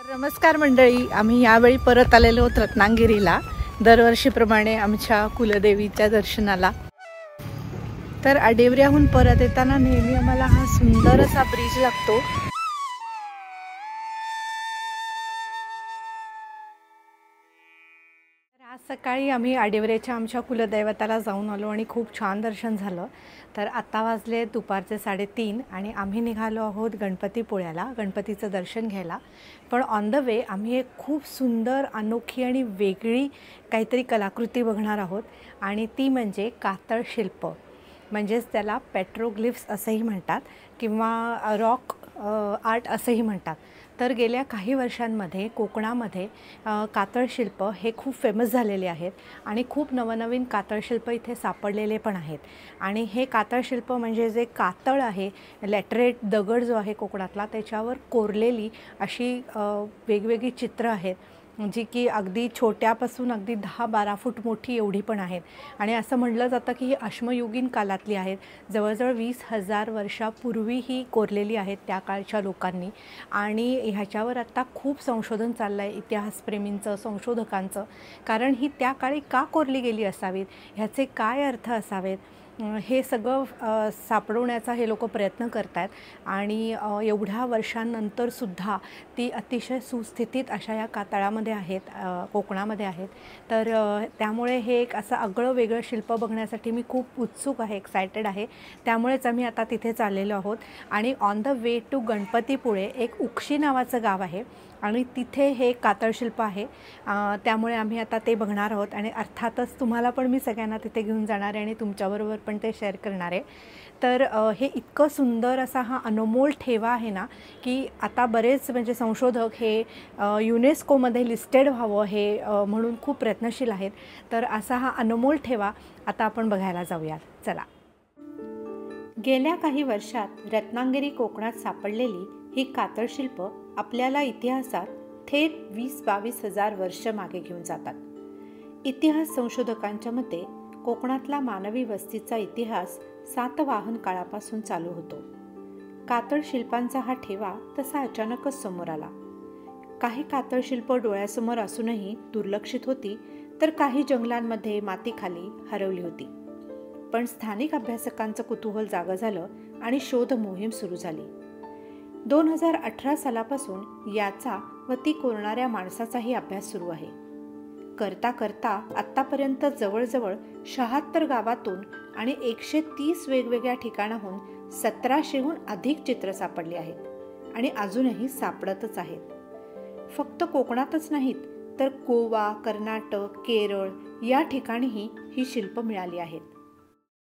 नमस्कार मंडळी, आम्ही यावेळी परत आलेलो आहोत रत्नागिरीला दरवर्षीप्रमाणे आमच्या कुलदेवीच्या दर्शनाला। तर आडेवऱ्याहून परत येताना नेहमी आम्हाला हा सुंदर असा ब्रिज लागतो। आज सकाळी आम्ही आडेवऱ्याच्या आमच्या कुलदैवताला जाऊन आलो आणि खूप छान दर्शन झालं। तर आता वाजले दुपारचे 3:30 आणि आम्ही निघालो आहोत गणपतीपुळ्याला गणपतीचं दर्शन घ्यायला। पण ऑन द वे आम्ही एक खूप सुंदर अनोखी आणि वेगळी काहीतरी कलाकृती बघणार आहोत आणि ती म्हणजे कातळ शिल्प, म्हणजेच त्याला पेट्रोग्लिफ्स असंही म्हणतात किंवा रॉक आर्ट असंही म्हणतात। तर गेल्या काही वर्षांमध्ये कोकणामध्ये कातळ शिल्प हे खूप फेमस झालेले आहेत आणि खूप नवनवीन कातळ शिल्प इथे सापडलेले पण आहेत। आणि हे कातळ शिल्प म्हणजे जे कातळ आहे, लॅटरेट दगड जो आहे कोकणातला, त्याच्यावर कोरलेली अशी वेगवेगळी चित्र आहेत जी की अगदी छोट्यापासून अगदी 10-12 फूट मोठी एवढी पण आहेत। आणि असं म्हटलं जातं की ही अश्मयुगीन कालातली आहेत, जवळजवळ 20,000 वर्षापूर्वी ही कोरलेली आहेत त्या काळच्या लोकांनी। आणि ह्याच्यावर आता खूप संशोधन चाललं आहे इतिहासप्रेमींचं, संशोधकांचं, कारण ही त्या काळी का कोरली गेली असावीत, ह्याचे काय अर्थ असावेत, हे सगळं सापडवण्याचा हे लोक प्रयत्न करतात। आणि एवढ्या वर्षांनंतरसुद्धा ती अतिशय सुस्थितीत अशा या कातळामध्ये आहेत, कोकणामध्ये आहेत। तर त्यामुळे हे एक असं आगळं वेगळं शिल्प बघण्यासाठी मी खूप उत्सुक आहे, एक्सायटेड आहे। त्यामुळेच आम्ही आता तिथे चाललेलो आहोत। आणि on the way to Ganpatipule एक उक्षी नावाचं गाव आहे आणि तिथे हे कातळ शिल्प आहे, त्यामुळे आम्ही आता ते बघणार आहोत। आणि अर्थातच तुम्हाला पण मी सगळ्यांना तिथे घेऊन जाणार आहे आणि तुमच्याबरोबर पण ते शेअर करणार आहे। तर हे इतकं सुंदर असा हा अनमोल ठेवा आहे ना, की आता बरेच म्हणजे संशोधक हे युनेस्कोमध्ये लिस्टेड व्हावं हे म्हणून खूप प्रयत्नशील आहेत। तर असा हा अनमोल ठेवा आता आपण बघायला जाऊयात, चला। गेल्या काही वर्षात रत्नागिरी कोकणात सापडलेली ही कातळ शिल्प आपल्याला इतिहासात थेट 20-22 हजार वर्ष मागे घेऊन जातात। इतिहास संशोधकांच्या मते कोकणातला मानवी वस्तीचा इतिहास सातवाहन काळापासून चालू होतो। कातळ शिल्पांचा हा ठेवा तसा अचानकच समोर आला। काही कातळ शिल्प डोळ्यासमोर असूनही दुर्लक्षित होती, तर काही जंगलांमध्ये मातीखाली हरवली होती। पण स्थानिक अभ्यासकांचं कुतूहल जागं झालं आणि शोध मोहीम सुरू झाली। 2018 सालापासून याचा व ती कोरणाऱ्या माणसाचाही अभ्यास सुरू आहे। करता करता आत्तापर्यंत जवळजवळ 76 गावातून आणि 130 वेगवेगळ्या ठिकाणाहून 1700हून अधिक चित्र सापडली आहेत आणि अजूनही सापडतच आहेत। फक्त कोकणातच नाहीत, तर गोवा, कर्नाटक, केरळ या ठिकाणीही ही शिल्प मिळाली आहेत।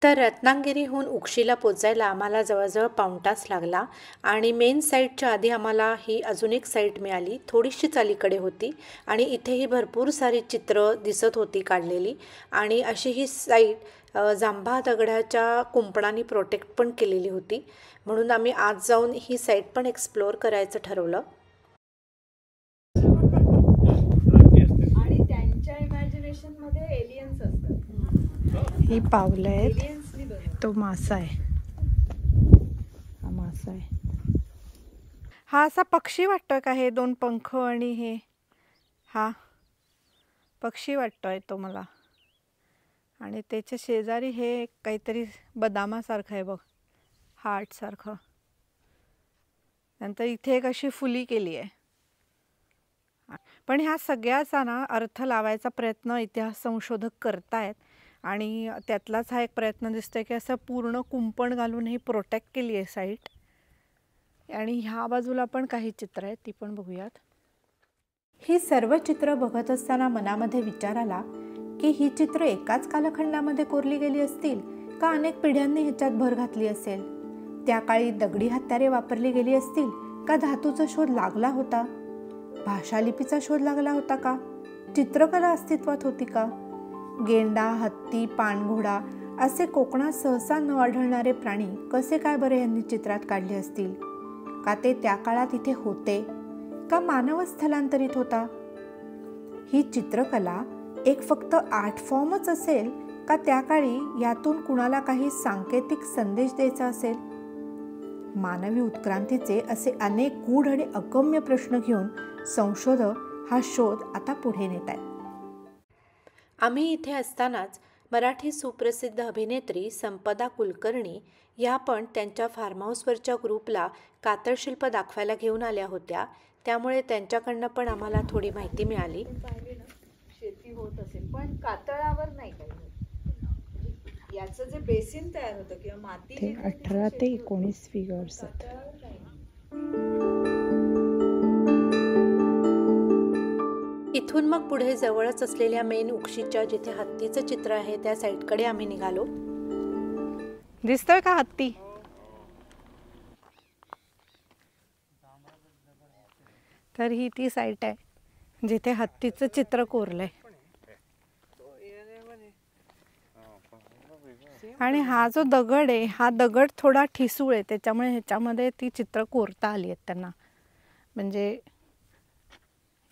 तर रत्नागिरीहून उक्षीला पोचायला आम्हाला जवळजवळ पाऊण तास लागला आणि मेन साईटच्या आधी आम्हाला ही अजून एक साईट मिळाली, थोडीशीच अलीकडे होती आणि इथेही भरपूर सारी चित्र दिसत होती काढलेली। आणि अशी ही साईट जांभा दगडाच्या कुंपणाने प्रोटेक्ट पण केलेली होती, म्हणून आम्ही आज जाऊन ही साईट पण एक्सप्लोअर करायचं ठरवलं। आणि त्यांच्या इमॅजिनेशनमध्ये एलियन्स असतात। ही पावलं आहेत, तो मासा आहे, हा मासा आहे। हा असा पक्षी वाटतोय का? हे 2 पंख आणि हे हा पक्षी वाटतोय तो मला। आणि त्याच्या शेजारी हे काहीतरी बदामासारखं आहे बघ, हार्ट सारखं। नंतर इथे एक अशी फुली केली आहे। पण ह्या सगळ्याचा ना अर्थ लावायचा प्रयत्न इतिहास संशोधक करतायत आणि त्यातलाच हा एक प्रयत्न दिसतोय की असं पूर्ण कुंपण घालून ही प्रोटेक्ट केली आहे साईट। आणि ह्या बाजूला पण काही चित्र आहेत, ती पण बघूयात। ही सर्व चित्र बघत असताना मनामध्ये विचार आला की ही चित्र एकाच कालखंडामध्ये कोरली गेली असतील का अनेक पिढ्यांनी ह्याच्यात भर घातली असेल? त्या काळी दगडी हत्यारे वापरली गेली असतील का धातूचा शोध लागला होता? भाषालिपीचा शोध लागला होता का? चित्रकला अस्तित्वात होती का? गेंडा, हत्ती, पाणघोडा असे कोकणात सहसा न आढळणारे प्राणी कसे काय बरे यांनी चित्रात काढले असतील? का ते त्या काळात इथे होते का मानवच स्थलांतरित होता? ही चित्रकला एक फक्त आर्ट फॉर्मच असेल का त्या काळी यातून कुणाला काही सांकेतिक संदेश द्यायचा असेल? मानवी उत्क्रांतीचे असे अनेक गूढ आणि अगम्य प्रश्न घेऊन संशोधक हा शोध आता पुढे नेत आहेत. आम्ही इथे असतानाच मराठी सुप्रसिद्ध अभिनेत्री संपदा कुलकर्णी या पण त्यांच्या फार्म हाऊसवरच्या ग्रुपला कातळशिल्प दाखवायला घेऊन आल्या होत्या. त्यामुळे त्यांच्याकडनं पण आम्हाला थोडी माहिती मिळाली. पाहिली ना, शेती होत असेल पण कातळावर नाही काही होत. याचं जे बेसिन तयार होतं किंवा माती ते 18 ते 19 फिगर्स आहेत. कातळावर नाही. इथून मग पुढे जवळच असलेल्या मेन उक्षीच्या जिथे हत्तीचं चित्र आहे त्या साईडकडे आम्ही निघालो. दिसतोय का हत्ती? तर ही ती साईट आहे जिथे हत्तीचं चित्र कोरलंय. आणि हा जो दगड आहे हा दगड थोडा ठिसूळ आहे, त्याच्यामुळे ह्याच्यामध्ये ती चित्र कोरता आली आहेत त्यांना. म्हणजे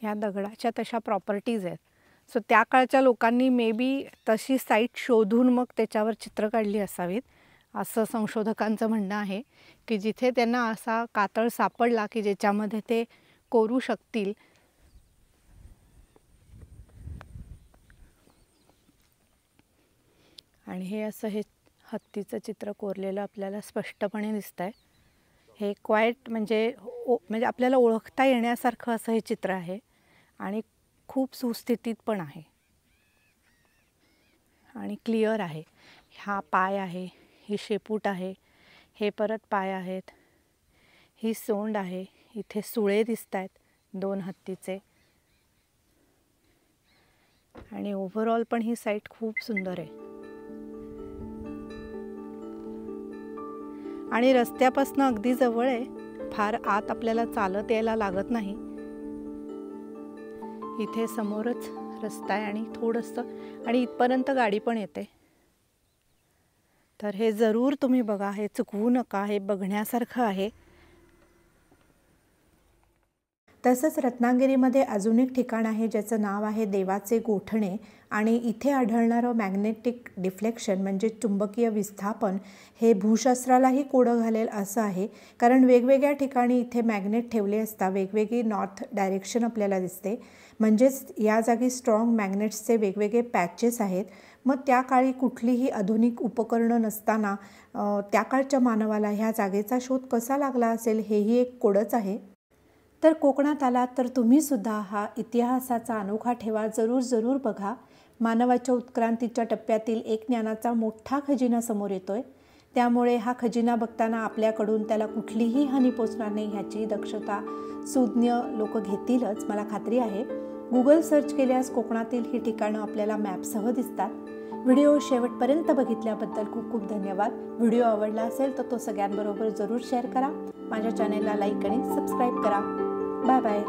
ह्या दगडाच्या तशा प्रॉपर्टीज आहेत. सो त्या काळच्या लोकांनी मे बी तशी साईट शोधून मग त्याच्यावर चित्र काढली असावीत असं संशोधकांचं म्हणणं आहे, की जिथे त्यांना असा कातळ सापडला की ज्याच्यामध्ये ते कोरू शकतील. आणि हे असं हे हत्तीचं चित्र कोरलेलं आपल्याला स्पष्टपणे दिसतं आहे. हे क्वाईट म्हणजे आपल्याला ओळखता येण्यासारखं असं हे चित्र आहे आणि खूप सुस्थितीत पण आहे आणि क्लिअर आहे. हा पाय आहे, ही शेपूट आहे, हे परत पाय आहेत, ही सोंड आहे, इथे सुळे दिसत आहेत 2 हत्तीचे. आणि ओव्हरऑल पण ही साईट खूप सुंदर आहे आणि रस्त्यापासून अगदी जवळ आहे. फार आत आपल्याला चालत यायला लागत नाही. इथे समोरच रस्ता आहे आणि थोडंसं आणि इथपर्यंत गाडी पण येते. तर हे जरूर तुम्ही बघा, हे चुकवू नका, हे बघण्यासारखं आहे. तसंच रत्नागिरीमध्ये अजून एक ठिकाण आहे ज्याचं नाव आहे देवाचे गोठणे आणि इथे आढळणारं मॅग्नेटिक डिफ्लेक्शन म्हणजे चुंबकीय विस्थापन हे भूशास्त्रालाही कोडं घालेल असं आहे. कारण वेगवेगळ्या ठिकाणी इथे मॅग्नेट ठेवले असता वेगवेगळी नॉर्थ डायरेक्शन आपल्याला दिसते. म्हणजेच या जागी स्ट्रॉंग मॅग्नेट्सचे वेगवेगळे पॅचेस आहेत. मग त्या काळी कुठलीही आधुनिक उपकरणं नसताना त्या काळच्या मानवाला ह्या जागेचा शोध कसा लागला असेल हेही एक कोडच आहे. तर कोकणात आलात तर तुम्हीसुद्धा हा इतिहासाचा अनोखा ठेवा जरूर बघा. मानवाच्या उत्क्रांतीच्या टप्प्यातील एक ज्ञानाचा मोठा खजिना समोर येतोय. त्यामुळे हा खजिना बघताना आपल्याकडून त्याला कुठलीही हानी पोचणार नाही ह्याची दक्षता सुज्ञ लोक घेतीलच, मला खात्री आहे. गुगल सर्च केल्यास कोकणातील ही ठिकाणं आपल्याला मॅपसह दिसतात. व्हिडिओ शेवटपर्यंत बघितल्याबद्दल खूप खूप धन्यवाद. व्हिडिओ आवडला असेल तर तो सगळ्यांबरोबर जरूर शेअर करा. माझ्या चॅनेलला लाईक आणि सबस्क्राईब करा. Bye bye.